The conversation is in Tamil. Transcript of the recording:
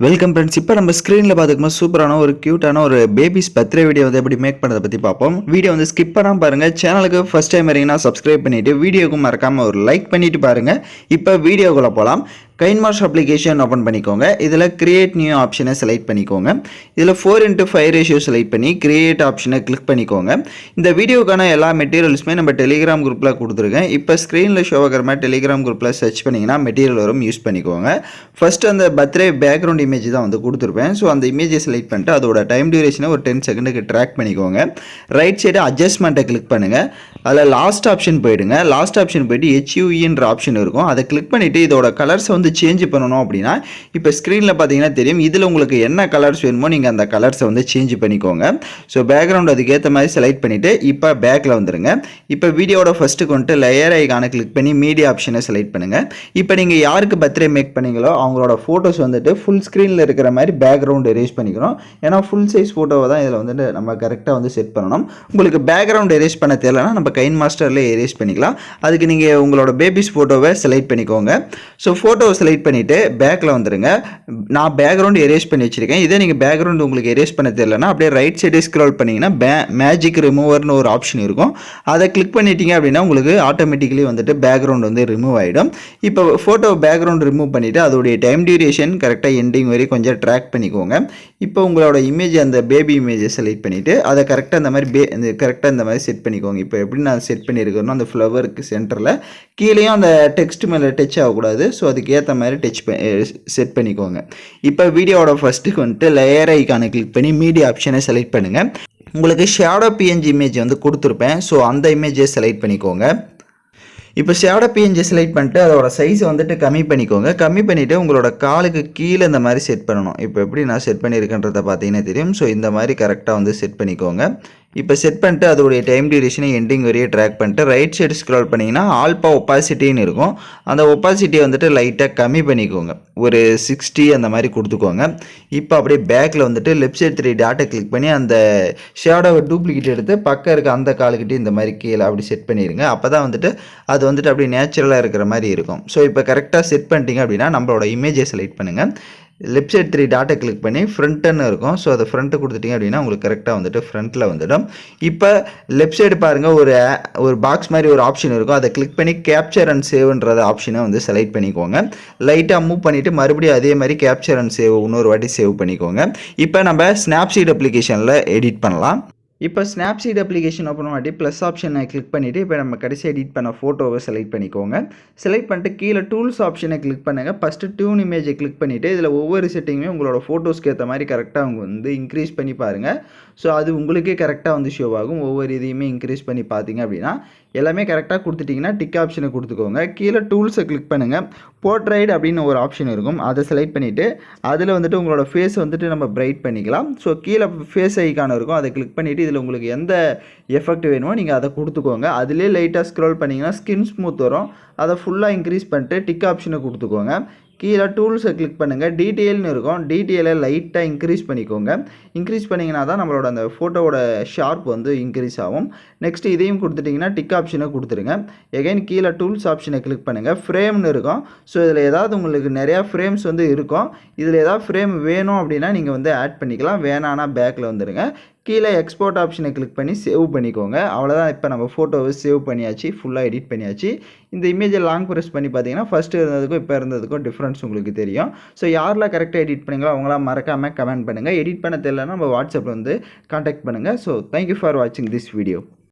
Welcome friends. இப்போ நம்ம ஸ்க்ரீனில் பார்த்துக்கும்போது சூப்பரான ஒரு க்யூட்டான ஒரு பேபிஸ் பர்த்டே வீடியோ வந்து எப்படி மேக் பண்ணுறதை பற்றி பார்ப்போம். வீடியோ வந்து ஸ்கிப் பண்ணாமல் பாருங்கள். சேனலுக்கு ஃபஸ்ட் டைம் வரீங்கன்னா சப்ஸ்கிரைப் பண்ணிவிட்டு வீடியோக்கு மறக்காமல் ஒரு லைக் பண்ணிவிட்டு பாருங்கள். இப்போ வீடியோக்குள்ளே போகலாம். கைன்மாஸ்டர் அப்ளிகேஷன் ஓப்பன் பண்ணிக்கோங்க. இதில் கிரியேட் நியூ ஆப்ஷனை செலக்ட் பண்ணிக்கோங்க. இதில் 4:5 ரேஷியோ செலக்ட் பண்ணி கிரியேட் ஆப்ஷனை கிளிக் பண்ணிக்கோங்க. இந்த வீடியோக்கான எல்லா மெட்டீரியல்ஸுமே நம்ம டெலிகிராம் குரூப்பில் கொடுத்துருக்கேன். இப்போ ஸ்க்ரீனில் ஷோ ஆகிற மாதிரி டெலிகிராம் குரூப்பில் சர்ச் பண்ணிங்கன்னா மெட்டீரியல் வரும், யூஸ் பண்ணிக்கோங்க. ஃபஸ்ட்டு அந்த பர்த்டே பேக்ரவுண்ட் இமேஜ் தான் வந்து கொடுத்துருப்பேன். ஸோ அந்த இமேஜை செலக்ட் பண்ணிட்டு அதோட டைம் டியூரேஷனை ஒரு 10 செகண்டுக்கு ட்ராக் பண்ணிக்கோங்க. ரைட் சைடு அட்ஜஸ்ட்மெண்ட்டை கிளிக் பண்ணுங்கள். அதில் லாஸ்ட் ஆப்ஷன் போயிடுங்க. லாஸ்ட் ஆப்ஷன் போய்ட்டு HUEன்ற ஆப்ஷன் இருக்கும். அதை கிளிக் பண்ணிவிட்டு இதோட கலர்ஸை வந்து சேஞ்ச் பண்ணணும் அப்படின்னா இப்போ ஸ்க்ரீனில் பார்த்தீங்கன்னா தெரியும். இதில் உங்களுக்கு என்ன கலர்ஸ் வேணுமோ நீங்கள் அந்த கலர்ஸை வந்து சேஞ்ச் பண்ணிக்கோங்க. ஸோ பேக்ரவுண்ட் அதுக்கேற்ற மாதிரி செலக்ட் பண்ணிவிட்டு இப்போ பேக்கில் வந்துடுங்க. இப்போ வீடியோட ஃபஸ்ட்டுக்கு வந்துட்டு லேயர் ஐகானை கிளிக் பண்ணி மீடியா ஆப்ஷனை செலக்ட் பண்ணுங்கள். இப்போ நீங்கள் யாருக்கு பர்த்டே மேக் பண்ணீங்களோ அவங்களோட ஃபோட்டோஸ் வந்துட்டு ஃபுல் ஸ்க்ரீனில் இருக்கிற மாதிரி பேக்ரவுண்ட் எரேஸ் பண்ணிக்கணும். ஏன்னா ஃபுல் சைஸ் ஃபோட்டோவை தான் இதில் வந்துட்டு நம்ம கரெக்டாக வந்து செட் பண்ணணும். உங்களுக்கு பேக்ரவுண்ட் எரேஸ் பண்ண தெரியலனா நம்ம கைன்மாஸ்டர்லேயே எரேஸ் பண்ணிக்கலாம். அதுக்கு நீங்கள் உங்களோட பேபிஸ் ஃபோட்டோவை செலக்ட் பண்ணிக்கோங்க. ஸோ ஃபோட்டோவை செலக்ட் பண்ணிவிட்டு பேக்கில் வந்துடுங்க. நான் பேக்ரவுண்ட் எரேஸ் பண்ணி வச்சுருக்கேன். இதே நீங்கள் பேக்ரவுண்ட் உங்களுக்கு எரேஸ் பண்ண தெரியலனா அப்படியே ரைட் சைடு ஸ்க்ரோல் பண்ணிங்கன்னா மேஜிக் ரிமூவர்னு ஒரு ஆப்ஷன் இருக்கும். அதை கிளிக் பண்ணிட்டீங்க அப்படின்னா உங்களுக்கு ஆட்டோமேட்டிக்கலி வந்துட்டு பேக்ரவுண்ட் வந்து ரிமூவ் ஆகிடும். இப்போ ஃபோட்டோ பேக்ரவுண்ட் ரிமூவ் பண்ணிவிட்டு அதோடைய டைம் டியூரேஷன் கரெக்டாக எண்டிங் வரை கொஞ்சம் ட்ராக் பண்ணிக்கோங்க. இப்போ உங்களோட இமேஜ் அந்த பேபி இமேஜை செலக்ட் பண்ணிவிட்டு அதை கரெக்டாக இந்த மாதிரி கரெக்டாக இந்த மாதிரி செட் பண்ணிக்கோங்க. இப்போ எப்படி நான் செட் பண்ணியிருக்கேன்னா அந்த ஃப்ளவருக்கு சென்டரில் கீழேயும் அந்த டெக்ஸ்ட் மேலே டச் ஆகக்கூடாது. ஸோ அதுக்கு ஏற்ற மாதிரி செட் பண்ணிக்கோங்க. இப்போ வீடியோவோட ஃபஸ்ட்டுக்கு வந்துட்டு லேயர் ஐகானை கிளிக் பண்ணி மீடியா ஆப்ஷனை செலக்ட் பண்ணுங்கள். உங்களுக்கு ஷேடோ PNG இமேஜ் வந்து கொடுத்துருப்பேன். ஸோ அந்த இமேஜை செலக்ட் பண்ணிக்கோங்க. இப்போ ஷேடோ PNG செலக்ட் பண்ணிட்டு அதோட சைஸை வந்துட்டு கம்மி பண்ணிக்கோங்க. கம்மி பண்ணிவிட்டு உங்களோட காலுக்கு கீழே இந்த மாதிரி செட் பண்ணணும். இப்போ எப்படி நான் செட் பண்ணியிருக்கேன்றதை பார்த்தீங்கன்னா தெரியும். ஸோ இந்த மாதிரி கரெக்டாக வந்து செட் பண்ணிக்கோங்க. இப்போ செட் பண்ணிட்டு அதோடைய டைம் டியூரேஷனை எண்டிங் வரையே ட்ராக் பண்ணிட்டு ரைட் சைடு ஸ்க்ரால் பண்ணிங்கன்னா ஆல்பா ஒப்பாசிட்டின்னு இருக்கும். அந்த ஒப்பாசிட்டியை வந்துட்டு லைட்டாக கம்மி பண்ணிக்கோங்க. ஒரு 60 அந்த மாதிரி கொடுத்துக்கோங்க. இப்போ அப்படியே பேக்கில் வந்துட்டு லெஃப்ட் சைடு 3 டாட்டை கிளிக் பண்ணி அந்த ஷேடோவை டூப்ளிகேட் எடுத்து பக்கம் இருக்க அந்த காலுக்கிட்டே இந்த மாதிரி கீழே அப்படி செட் பண்ணிடுங்க. அப்போ தான் வந்துட்டு அது வந்துட்டு அப்படியே நேச்சுரலாக இருக்கிற மாதிரி இருக்கும். ஸோ இப்போ கரெக்டாக செட் பண்ணிட்டீங்க அப்படின்னா நம்மளோட இமேஜை செலக்ட் பண்ணுங்கள். லெஃப்ட் சைடு 3 டாட்டை கிளிக் பண்ணி ஃப்ரண்ட்டுன்னு இருக்கும். ஸோ அதை ஃப்ரண்ட்டு கொடுத்துட்டிங்க அப்படின்னா உங்களுக்கு கரெக்டாக வந்துட்டு ஃப்ரண்ட்டில் வந்துடும். இப்போ லெஃப்ட் சைடு பாருங்கள் ஒரு பாக்ஸ் மாதிரி ஒரு ஆப்ஷன் இருக்கும். அதை கிளிக் பண்ணி கேப்சர் அண்ட் சேவ்ன்றத ஆப்ஷனை வந்து செலக்ட் பண்ணிக்கோங்க. லைட்டாக மூவ் பண்ணிவிட்டு மறுபடியும் அதே மாதிரி கேப்சர் அண்ட் சேவ் இன்னொரு வாட்டி சேவ் பண்ணிக்கோங்க. இப்போ நம்ம ஸ்னாப்சீட் அப்ளிகேஷனில் எடிட் பண்ணலாம். இப்போ ஸ்னாப்சீட் அப்ளிகேஷன் ஓப்பன் பண்ணி ப்ளஸ் ஆப்ஷனை கிளிக் பண்ணிவிட்டு இப்போ நம்ம கடைசி எடிட் பண்ண ஃபோட்டோவை செலக்ட் பண்ணிக்கோங்க. செலக்ட் பண்ணிட்டு கீழே டூல்ஸ் ஆப்ஷனை கிளிக் பண்ணுங்கள். ஃபஸ்ட்டு டியூன் இமேஜை கிளிக் பண்ணிவிட்டு இதில் ஒவ்வொரு செட்டிங்குமே உங்களோட ஃபோட்டோஸ்க்கு ஏற்ற மாதிரி கரெக்டாக அவங்க வந்து இன்க்ரீஸ் பண்ணி பாருங்கள். ஸோ அது உங்களுக்கே கரெக்டாக வந்து ஷோ ஆகும். ஒவ்வொரு இதையுமே இன்க்ரீஸ் பண்ணி பார்த்தீங்க அப்படின்னா எல்லாமே கரெக்டாக கொடுத்துட்டிங்கன்னா டிக் ஆப்ஷனை கொடுத்துக்கோங்க. கீழே டூல்ஸை கிளிக் பண்ணுங்கள். போர்ட்ரைட் அப்படின்னு ஒரு ஆப்ஷன் இருக்கும். அதை செலக்ட் பண்ணிவிட்டு அதில் வந்துட்டு உங்களோட ஃபேஸ் வந்துட்டு நம்ம பிரைட் பண்ணிக்கலாம். ஸோ கீழே ஃபேஸ் ஐக்கான இருக்கும். அதை கிளிக் பண்ணிவிட்டு இதில் உங்களுக்கு எந்த எஃபெக்ட் வேணுமோ நீங்கள் அதை கொடுத்துக்கோங்க. அதிலே லைட்டாக ஸ்க்ரோல் பண்ணிங்கன்னா ஸ்கின் ஸ்மூத் வரும். அதை ஃபுல்லாக இன்க்ரீஸ் பண்ணிட்டு டிக் ஆப்ஷனை கொடுத்துக்கோங்க. கீழே டூல்ஸை கிளிக் பண்ணுங்கள். டீட்டெயில்னு இருக்கும். டீட்டெயிலை லைட்டாக இன்க்ரீஸ் பண்ணிக்கோங்க. இன்க்ரீஸ் பண்ணிங்கன்னா தான் நம்மளோட அந்த ஃபோட்டோவோட ஷார்ப் வந்து இன்க்ரீஸ் ஆகும். நெக்ஸ்ட்டு இதையும் கொடுத்துட்டிங்கன்னா டிக் ஆப்ஷனை கொடுத்துருங்க. எகைன் கீழே டூல்ஸ் ஆப்ஷனை கிளிக் பண்ணுங்கள். ஃப்ரேம்னு இருக்கும். ஸோ இதில் ஏதாவது உங்களுக்கு நிறையா ஃப்ரேம்ஸ் வந்து இருக்கும். இதில் ஏதாவது ஃப்ரேம் வேணும் அப்படின்னா நீங்கள் வந்து ஆட் பண்ணிக்கலாம். வேணான்னா பேக்கில் வந்துடுங்க. கீழே எக்ஸ்போர்ட் ஆப்ஷனை கிளிக் பண்ணி சேவ் பண்ணிக்கோங்க. அவ்வளோதான். இப்போ நம்ம ஃபோட்டோவை சேவ் பண்ணியாச்சு, ஃபுல்லாக எடிட் பண்ணியாச்சு. இந்த இமேஜை லாங் ப்ரெஸ் பண்ணி பார்த்தீங்கன்னா ஃபஸ்ட்டு இருந்ததுக்கும் இப்போ இருந்ததுக்கும் டிஃப்ரென்ஸ் உங்களுக்கு தெரியும். ஸோ யாரெல்லாம் கரெக்டாக எடிட் பண்ணீங்களோ அவங்களாம் மறக்காமல் கமெண்ட் பண்ணுங்கள். எடிட் பண்ண தெரியலன்னா நம்ம வாட்ஸ்அப்பில் வந்து காண்டாக்ட் பண்ணுங்கள். ஸோ தேங்க்யூ ஃபார் வாட்சிங் திஸ் வீடியோ.